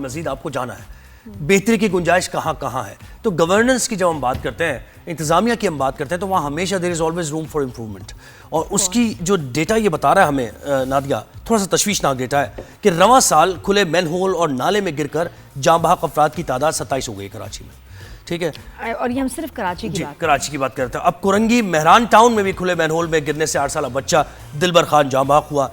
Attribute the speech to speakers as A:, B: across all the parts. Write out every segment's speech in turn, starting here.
A: مزید آپ کو جانا ہے, بہتری کی گنجائش کہاں کہاں ہے. تو گورننس کی جب ہم بات کرتے ہیں, انتظامیہ کی ہم بات کرتے ہیں, تو وہاں ہمیشہ there is always room for improvement. اور اس کی جو ڈیٹا یہ بتا رہا ہے ہمیں نادیہ, تھوڑا سا تشویشناک ڈیٹا ہے کہ رواں سال کھلے مین ہول اور نالے میں گر کر جاں بحق افراد کی تعداد 27 ہو گئی کراچی میں. ٹھیک ہے,
B: اور یہ ہم صرف کراچی کی بات
A: کراچی کی بات کرتے ہیں. اب کرنگی مہران ٹاؤن میں بھی کھلے مین ہول میں گرنے سے 8 سالہ بچہ دلبر خان جاں بحق ہوا.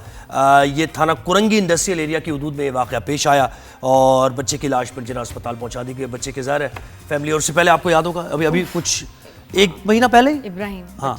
A: یہ تھانہ کرنگی انڈسٹریل ایریا کی حدود میں یہ واقعہ پیش آیا اور بچے کی لاش پر جناح اسپتال پہنچا دی گئی. بچے کے ظاہر ہے فیملی, اور اس سے پہلے آپ کو یاد ہوگا ابھی کچھ 1 مہینہ پہلے
B: ابراہیم,
A: ہاں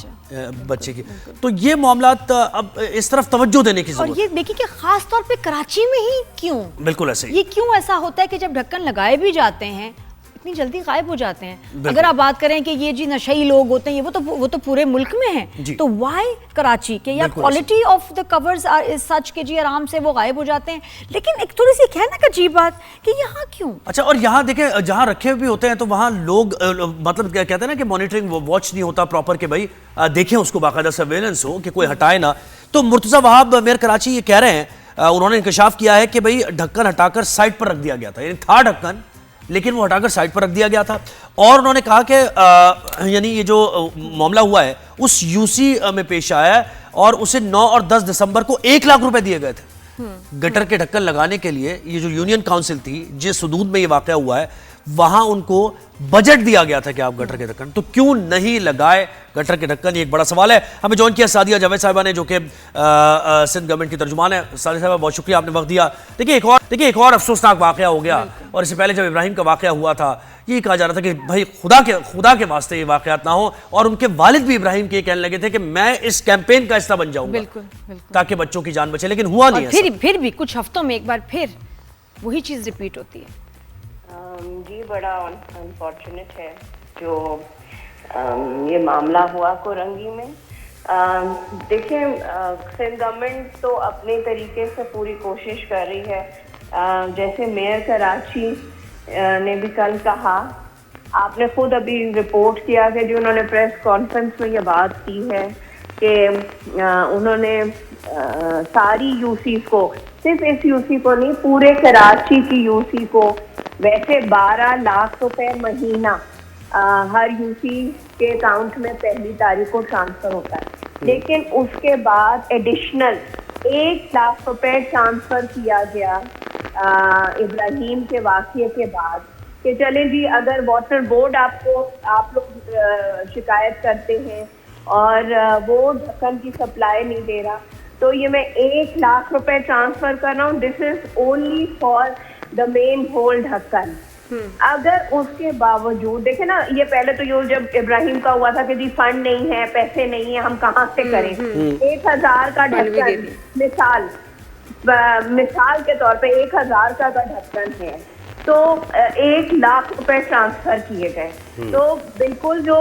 A: بچے کی. تو یہ معاملات اب اس طرف توجہ دینے کی ضرورت ہے.
B: اور یہ دیکھیں کہ خاص طور پہ کراچی میں ہی کیوں,
A: بالکل ایسے ہی,
B: یہ کیوں ایسا ہوتا ہے کہ جب ڈھکن لگائے بھی جاتے ہیں اتنی جلدی غائب ہو جاتے ہیں. اگر آپ بات کریں کہ یہ جی نشئی لوگ ہوتے ہیں, وہ تو پورے ملک میں ہیں, تو وائی کراچی کے, یا کوالٹی آف دا کورز سچ کے جی آرام سے وہ غائب ہو جاتے ہیں. لیکن ایک تھوڑی سی کہنا کہ عجیب بات کہ یہاں کیوں.
A: اچھا, اور یہاں دیکھیں جہاں رکھے بھی ہوتے ہیں تو وہاں لوگ مطلب کہتے ہیں نا کہ مانیٹرنگ واچ نہیں ہوتا پراپر, کہ بھائی دیکھیں اس کو باقاعدہ سرویلنس ہو کہ کوئی ہٹائے نہ. تو مرتضیٰ وہاب میئر کراچی یہ کہہ رہے ہیں, انہوں نے انکشاف کیا ہے کہ بھئی ڈھکن ہٹا کر سائٹ پر رکھ دیا گیا تھا, یعنی تھا ڈھکن لیکن وہ ہٹا کر سائٹ پر رکھ دیا گیا تھا. اور انہوں نے کہا کہ یعنی یہ جو معاملہ ہوا ہے اس یو سی میں پیش آیا ہے, اور اسے 9 اور 10 دسمبر کو 1 لاکھ روپے دیے گئے تھے گٹر کے ڈھکن لگانے کے لیے. یہ جو یونین کاؤنسل تھی جس حدود میں یہ واقعہ ہوا ہے, وہاں ان کو بجٹ دیا گیا تھا کہ آپ گٹر کے ڈھکن, تو کیوں نہیں لگائے گٹر کے ڈھکن, یہ ایک بڑا سوال ہے. ہمیں جوائن کیا سعدیہ جاوید صاحبہ نے, جو کہ سندھ گورنمنٹ کی ترجمان ہے. سعدیہ صاحبہ بہت شکریہ, آپ نے وقت دیا. دیکھیں ایک اور افسوسناک واقعہ ہو گیا, اور اس سے پہلے جب ابراہیم کا واقعہ ہوا تھا یہ کہا جا رہا تھا کہ بھائی خدا کے واسطے یہ واقعات نہ ہوں, اور ان کے والد بھی ابراہیم کے یہ کہنے لگے تھے کہ میں اس کیمپین کا حصہ بن جاؤں گا تاکہ بچوں کی جان بچے, لیکن ہوا نہیں ہے.
B: پھر بھی کچھ ہفتوں میں ایک بار پھر وہی چیز ریپیٹ ہوتی ہے.
C: جی بڑا انفارچونیٹ ہے جو یہ معاملہ ہوا کرنگی میں. دیکھیں سندھ گورنمنٹ تو اپنے طریقے سے پوری کوشش کر رہی ہے, جیسے میئر کراچی نے بھی کل کہا, آپ نے خود ابھی رپورٹ کیا کہ جو انہوں نے پریس کانفرنس میں یہ بات کی ہے کہ انہوں نے ساری یو سی کو, صرف اس یو سی کو نہیں پورے کراچی کی یو سی کو, ویسے 12 لاکھ روپے مہینہ ہر یو سی کے اکاؤنٹ میں 1 تاریخ کو ٹرانسفر ہوتا ہے, لیکن اس کے بعد ایڈیشنل 1 لاکھ روپے ٹرانسفر کیا گیا ابراہیم کے واقعے کے بعد کہ چلیں جی اگر واٹر بورڈ آپ لوگ شکایت کرتے ہیں اور وہ ڈھکن کی سپلائی نہیں دے رہا, تو یہ میں 1 لاکھ روپے ٹرانسفر کر رہا ہوں, this is only for the manhole ڈھکن. اگر اس کے باوجود دیکھیں نا, یہ پہلے تو یہ جب ابراہیم کا ہوا تھا کہ جی فنڈ نہیں ہے, پیسے نہیں ہیں, ہم کہاں سے کریں, 1000 کا ڈھکن مثال کے طور پہ 1000 کا ڈھکن ہے تو 1 لاکھ روپے ٹرانسفر کیے گئے. تو بالکل جو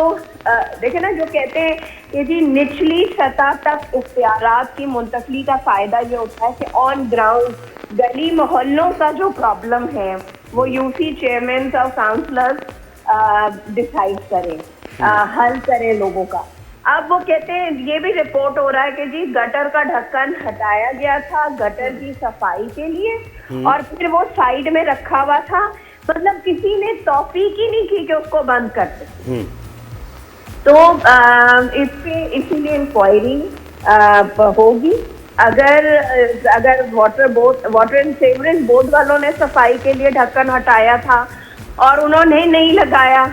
C: دیکھیں نا, جو کہتے ہیں کہ جی نچلی سطح تک اختیارات کی منتقلی کا فائدہ یہ ہوتا ہے کہ آن گراؤنڈ گلی محلوں کا جو پرابلم ہے وہ یو سی چیئرمین اور کاؤنسلرز ڈیسائیڈ کریں, حل کریں لوگوں کا. اب وہ کہتے ہیں, یہ بھی رپورٹ ہو رہا ہے کہ جی گٹر کا ڈھکن ہٹایا گیا تھا گٹر کی صفائی کے لیے, اور پھر وہ سائیڈ میں رکھا ہوا تھا, مطلب کسی نے توفیق ہی نہیں کی کہ اس کو بند کر دے. تو اس پہ اسی لیے انکوائری ہوگی. اگر واٹر اینڈ سیوریج بورڈ والوں نے صفائی کے لیے ڈھکن ہٹایا تھا اور انہوں نے نہیں لگایا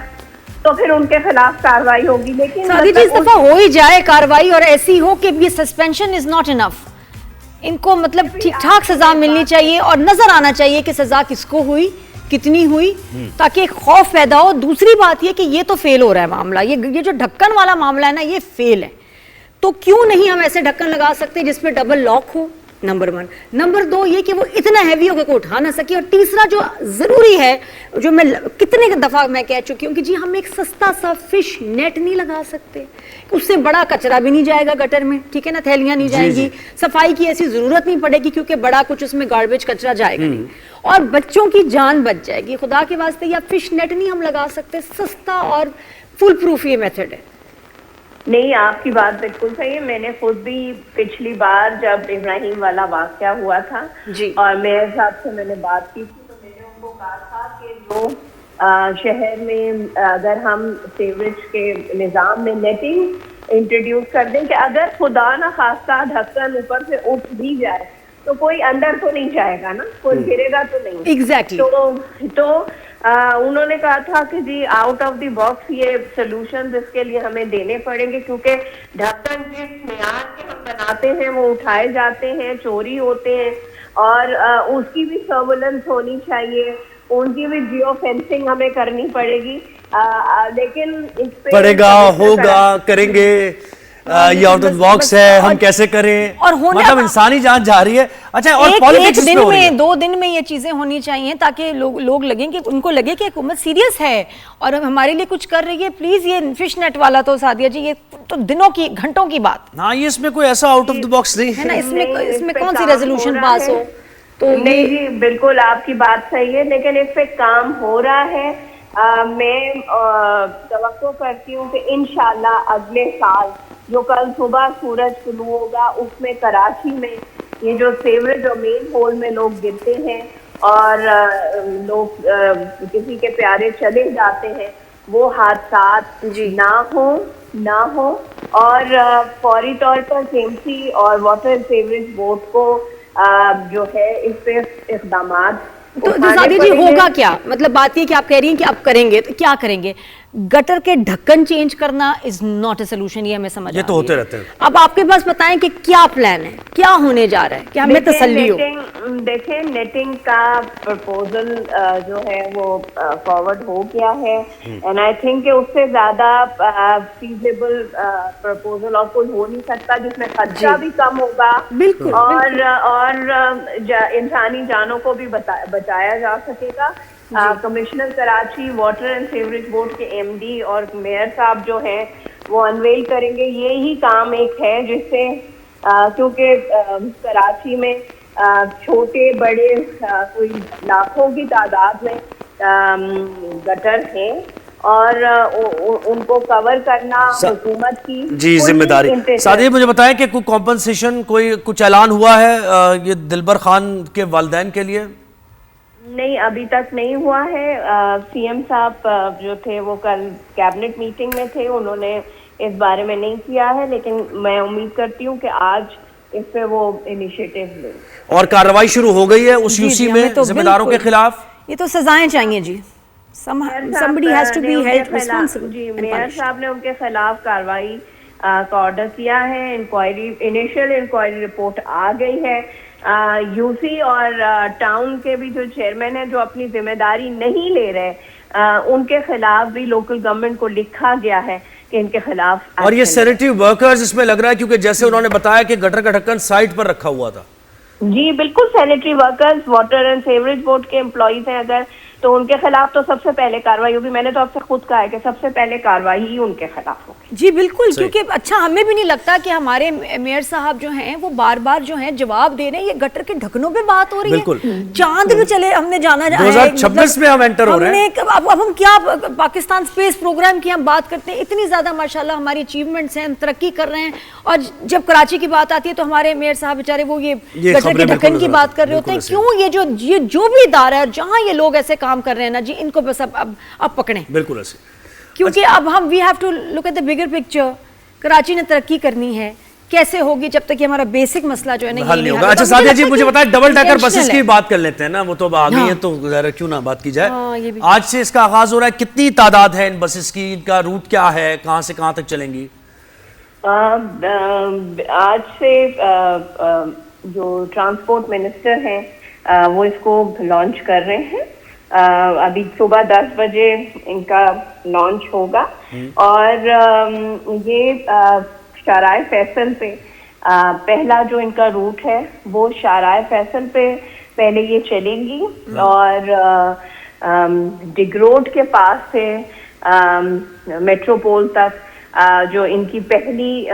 C: تو پھر ان کے خلاف کاروائی ہوگی. لیکن
B: سعدی جی اس دفعہ ہو ہی جائے کاروائی, اور ایسی ہو کہ یہ سسپینشن از ناٹ انف, ان کو مطلب ٹھیک ٹھاک سزا ملنی چاہیے اور نظر آنا چاہیے کہ سزا کس کو ہوئی, کتنی ہوئی, تاکہ ایک خوف پیدا ہو. دوسری بات یہ کہ یہ تو فیل ہو رہا ہے معاملہ, یہ جو ڈھکن والا معاملہ ہے نا یہ فیل ہے, تو کیوں نہیں ہم ایسے ڈھکن لگا سکتے جس پہ ڈبل لاک ہو, نمبر 1. نمبر 2 یہ کہ وہ اتنا ہیوی ہو کہ کوئی اٹھا نہ سکے. اور تیسرا جو ضروری ہے, جو میں کتنے دفعہ میں کہہ چکی ہوں کہ جی ہم ایک سستا سا فش نیٹ نہیں لگا سکتے, اس سے بڑا کچرا بھی نہیں جائے گا گٹر میں, ٹھیک ہے نا, تھیلیاں نہیں جائیں گی, صفائی کی ایسی ضرورت نہیں پڑے گی کیونکہ بڑا کچھ اس میں گاربیج کچرا جائے گا نہیں, اور بچوں کی جان بچ جائے گی. خدا کے واسطے یا فش نیٹ نہیں ہم لگا سکتے, سستا اور فل پروف یہ میتھڈ ہے.
C: نہیں, آپ کی بات بالکل صحیح ہے. میں نے خود بھی پچھلی بار جب ابراہیم والا واقعہ ہوا تھا اور میئر صاحب سے میں نے بات کی تھی تو میں نے ان کو کو کہا تھا کہ جو شہر میں اگر ہم سیوریج کے نظام میں نیٹنگ انٹروڈیوس کر دیں کہ اگر خدا نہ خواستہ ڈھکن اوپر سے اٹھ بھی جائے تو کوئی اندر تو نہیں جائے گا نا, کوئی گرے گا تو نہیں.
B: ایگزیکٹلی.
C: تو انہوں نے کہا تھا کہ جی آؤٹ آف دی باکس یہ سولوشنز اس کے لیے ہمیں دینے پڑیں گے, کیونکہ ڈھکن جس معیار کے ہم بناتے ہیں وہ اٹھائے جاتے ہیں, چوری ہوتے ہیں, اور اس کی بھی سرویلنس ہونی چاہیے, ان کی بھی جیو فینسنگ ہمیں کرنی پڑے گی. لیکن اس پہ
A: پڑے گا, ہوگا, کریں گے, یہ آؤٹ آف باکس ہے, ہم کیسے کریں,
B: اور
A: مطلب انسانی جان جا رہی ہے. اچھا, اور پالیٹکس
B: دن میں 2 دن میں یہ چیزیں ہونی چاہیے تاکہ لوگ لگیں کہ ان کو لگے کہ حکومت سیریس ہے اور ہمارے لیے کچھ کر رہی ہے. پلیز یہ فش نیٹ والا تو سادیہ جی یہ تو دنوں کی گھنٹوں کی بات.
A: ہاں, یہ اس میں کوئی ایسا آؤٹ آف دی باکس نہیں
B: ہے نا, اس میں کون سی ریزولوشن پاس ہو.
C: تو نہیں جی بالکل آپ کی بات صحیح ہے, لیکن اس پہ کام ہو رہا ہے. میں توقع کرتی ہوں کہ انشاءاللہ اگلے سال جو کل صبح سورج طلوع ہوگا اس میں کراچی میں یہ جو سیوریج اور مین ہول میں لوگ گرتے ہیں اور لوگ کسی کے پیارے چلے جاتے ہیں وہ حادثات نہ ہوں اور فوری طور پر KMC اور واٹر سیوریج بورڈ کو جو ہے اس پہ اقدامات.
B: تو سادیہ جی ہوگا کیا, مطلب بات یہ کہ آپ کہہ رہی ہیں کہ آپ کریں گے, تو کیا کریں گے؟ گٹر کے ڈھکن چینج کرنا از ناٹ اے سولوشن, یہ ہمیں سمجھ,
A: یہ تو ہوتے رہتے ہیں.
B: اب آپ کے پاس بتائیں کہ کیا پلان ہے, کیا ہونے جا رہا ہے, کہ ہمیں تسلی ہو.
C: دیکھیں نیٹنگ کا پرپوزل جو ہے وہ فارورڈ ہو گیا ہے, اینڈ آئی تھنک کہ اس سے زیادہ فیزیبل پرپوزل اور کوئی ہو نہیں سکتا جس میں خرچہ بھی کم ہوگا
B: بالکل,
C: اور انسانی جانوں کو بھی بچایا جا سکے گا. Commissioner Karachi water and sewerage board کے MD اور میئر صاحب جو ہیں وہ انویل کریں گے. یہی کام ایک ہے جس سے کیونکہ کراچی میں چھوٹے بڑے کوئی لاکھوں کی تعداد میں گٹر ہیں اور ان کو کور کرنا حکومت کی
A: جی ذمہ داری. سادیہ مجھے بتائیں کہ کوئی کمپنسیشن کوئی کچھ اعلان ہوا ہے یہ دلبر خان کے والدین کے لیے؟
C: نہیں, ابھی تک نہیں ہوا ہے. CM صاحب جو تھے وہ کل کیبنٹ میٹنگ میں تھے, انہوں نے اس بارے میں نہیں کیا ہے, لیکن میں امید کرتی ہوں کہ آج اس پہ وہ انیشیٹو لیں.
A: اور کارروائی شروع ہو گئی ہے اس UC میں ذمہ داروں کے خلاف؟
B: یہ تو سزائیں چاہیے جی, somebody has to be held responsible.
C: جی میئر صاحب نے ان کے خلاف کارروائی کا آرڈر کیا ہے. انیشیل انکوائری رپورٹ آ گئی ہے. UC اور ٹاؤن کے بھی جو چیئرمین ہیں جو اپنی ذمہ داری نہیں لے رہے, ان کے خلاف بھی لوکل گورنمنٹ کو لکھا گیا ہے کہ ان کے خلاف.
A: اور یہ سینیٹری ورکرز اس میں لگ رہا ہے کیونکہ جیسے انہوں نے بتایا کہ گٹر کا ڈھکن سائٹ پر رکھا ہوا تھا.
C: جی بالکل, sanitary workers water and sewerage board کے امپلائیز ہیں اگر, تو ان کے خلاف تو سب سے پہلے کارروائی ہوگی. میں نے تو آپ سے خود کہا ہے کہ سب سے پہلے کارروائی ہی ان کے خلاف ہوگی.
B: جی بالکل, کیونکہ اچھا ہمیں بھی نہیں لگتا کہ ہمارے میئر صاحب جو ہیں وہ بار بار جو ہیں جواب دے رہے ہیں. یہ گٹر کے ڈھکنوں پہ بات ہو رہی ہے, چاند پہ چلے ہم نے جانا
A: 2026 میں ہم انٹر ہو رہے ہیں.
B: اب ہم کیا پاکستان اسپیس پروگرام کی ہم بات کرتے ہیں, اتنی زیادہ ماشاءاللہ ہماری اچیومنٹس ہیں, ہم ترقی کر رہے ہیں, اور جب کراچی کی بات آتی ہے تو ہمارے میئر صاحب بیچارے وہ یہ گٹر کے ڈھکن کی بات کر رہے ہوتے ہیں. کیوں یہ جو بھی ادارہ ہے جہاں یہ لوگ ایسے کام کر رہے ہیں نا جی, ان کو بس اب پکڑیں.
A: بالکل ایسے,
B: کیونکہ اب ہم we have to look at the bigger picture. Karachi نے ترقی کرنی ہے, کیسے ہوگی جب تک کہ ہمارا بیسک مسئلہ جو ہے نا
A: حل نہیں ہوگا. اچھا سادیہ جی مجھے بتائیں ڈبل ڈیکر بسز کی بات کر لیتے ہیں نا, وہ تو اب آ گئی ہیں تو ذرا کیوں نہ بات کی جائے. آج سے اس کا آغاز ہو رہا ہے, کتنی تعداد ہے ان بسز کی, ان کا روٹ کیا ہے, کہاں سے کہاں تک چلیں گی؟
C: آج سے جو ٹرانسپورٹ منسٹر ہیں وہ اس کو لانچ کر رہے ہیں. ابھی صبح 10 بجے ان کا لانچ ہوگا, اور یہ شارع فیصل پہ پہلا جو ان کا روٹ ہے وہ شارع فیصل پہ پہلے یہ چلیں گی, اور ڈگ روڈ کے پاس سے میٹروپول تک جو ان کی پہلی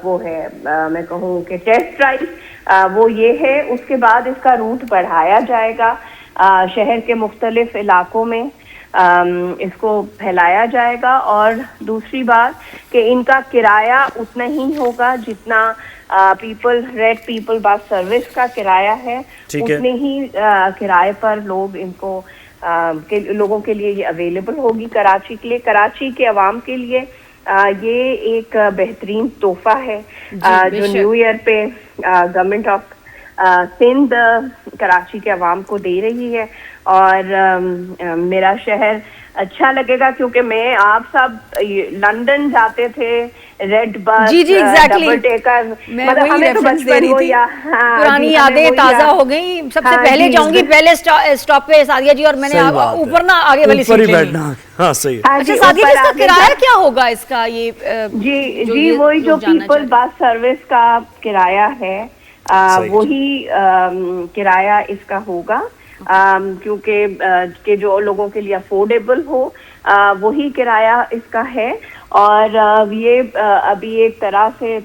C: وہ ہے میں کہوں کہ ٹیسٹ ڈرائیو وہ یہ ہے. اس کے بعد اس کا روٹ بڑھایا جائے گا, شہر کے مختلف علاقوں میں اس کو پھیلایا جائے گا. اور دوسری بات کہ ان کا کرایہ اتنا ہی ہوگا جتنا ریڈ پیپل بس سروس کا کرایہ ہے, اتنے ہی کرائے پر لوگ ان کو کے لوگوں کے لیے یہ اویلیبل ہوگی کراچی کے لیے. کراچی کے عوام کے لیے یہ ایک بہترین تحفہ ہے جو نیو ایئر پہ گورنمنٹ آف سندھ کراچی کے عوام کو دے رہی ہے. اور میرا شہر اچھا لگے گا کیونکہ میں آپ سب لندن جاتے تھے ریڈ بس
B: جی ایگزیکٹلی
C: ڈبل ٹیکر,
B: میں وہی ریفرنس دے رہی تھی, پرانی یادیں تازہ ہو گئی. سب سے پہلے جاؤں گی پہلے اسٹاپ پہ سعدیہ جی, اور میں نے اوپر نہ آگے والی سیٹ لینی.
A: ہاں صحیح.
B: اچھا سعدیہ جی اس کا کرایہ کیا ہوگا اس کا؟ یہ
C: جی وہی جو پیپل بس سروس کا کرایہ ہے وہی کرایہ اس کا ہوگا, کیونکہ کہ جو لوگوں کے لیے افورڈیبل ہو وہی کرایہ اس کا ہے. اور یہ ابھی ایک طرح سے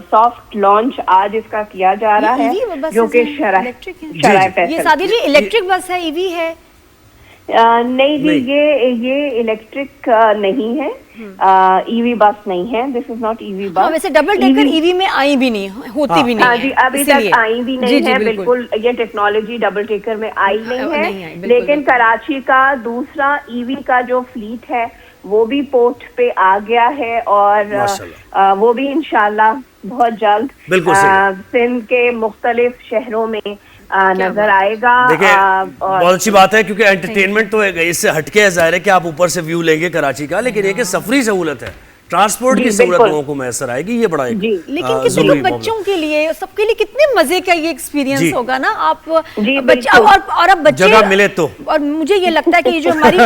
C: سافٹ لانچ آج اس کا کیا جا رہا ہے جو کہ شرح
B: یہ سعدیہ جی الیکٹرک بس ہے, ای وی ہے؟
C: نہیں جی یہ الیکٹرک نہیں ہے, ای وی بس نہیں ہے. دس از ناٹ ای وی بس.
B: ویسے ڈبل ڈیکر ای وی میں آئی بھی نہیں ہوتی بھی نہیں
C: جی ابھی تک آئی بھی نہیں ہے بالکل. یہ ٹیکنالوجی ڈبل ڈیکر میں آئی نہیں ہے, لیکن کراچی کا دوسرا ای وی کا جو فلیٹ ہے وہ بھی پورٹ پہ آ گیا ہے, اور وہ بھی انشاءاللہ بہت جلد سندھ کے مختلف شہروں میں نظر آئے گا.
A: بہت اچھی بات ہے کیونکہ انٹرٹینمنٹ تو اس سے ہٹ کے ظاہر ہے کہ آپ اوپر سے ویو لیں گے کراچی کا, لیکن یہ کہ سفری سہولت ہے, ٹرانسپورٹ کی سہولت لوگوں کو میسر آئے گی, یہ بڑا ایک
B: لیکن کتنے لوگ بچوں کے لیے سب کے لیے کتنے مزے کا یہ ایکسپیرینس ہوگا نا. آپ اور اب بچے
A: جگہ ملے تو,
B: اور مجھے یہ لگتا ہے کہ یہ جو ہماری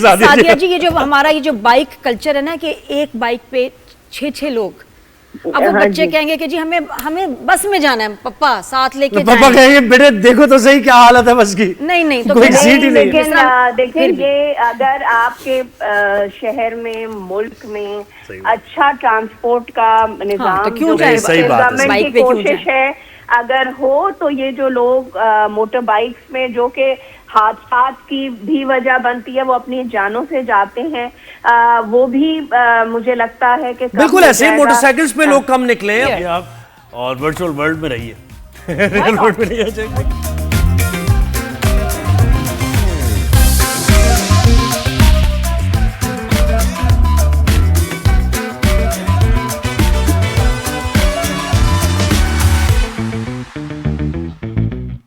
B: سعدیہ جی یہ جو ہمارا یہ جو بائک کلچر ہے نا کہ ایک بائک پہ 6 لوگ, اب وہ بچے کہیں گے کہ جی ہمیں بس میں جانا ہے, پپا ساتھ لے کے جائیں.
A: پپا کہیں گے بیٹے دیکھو تو صحیح کیا حالت ہے بس کی.
B: نہیں تو
A: کوئی سیٹ ہی نہیں.
C: لیکن دیکھیں یہ اگر آپ کے شہر میں ملک میں اچھا ٹرانسپورٹ کا نظام گورنمنٹ کی کوشش ہے اگر ہو, تو یہ جو لوگ موٹر بائکس میں جو کہ حادثات کی بھی وجہ بنتی ہے وہ اپنی جانوں سے جاتے ہیں, وہ بھی مجھے لگتا ہے کہ
A: بالکل ایسے موٹر سائیکلز پہ لوگ کم نکلے ہیں. اور ورچوئل ورلڈ میں رہیے.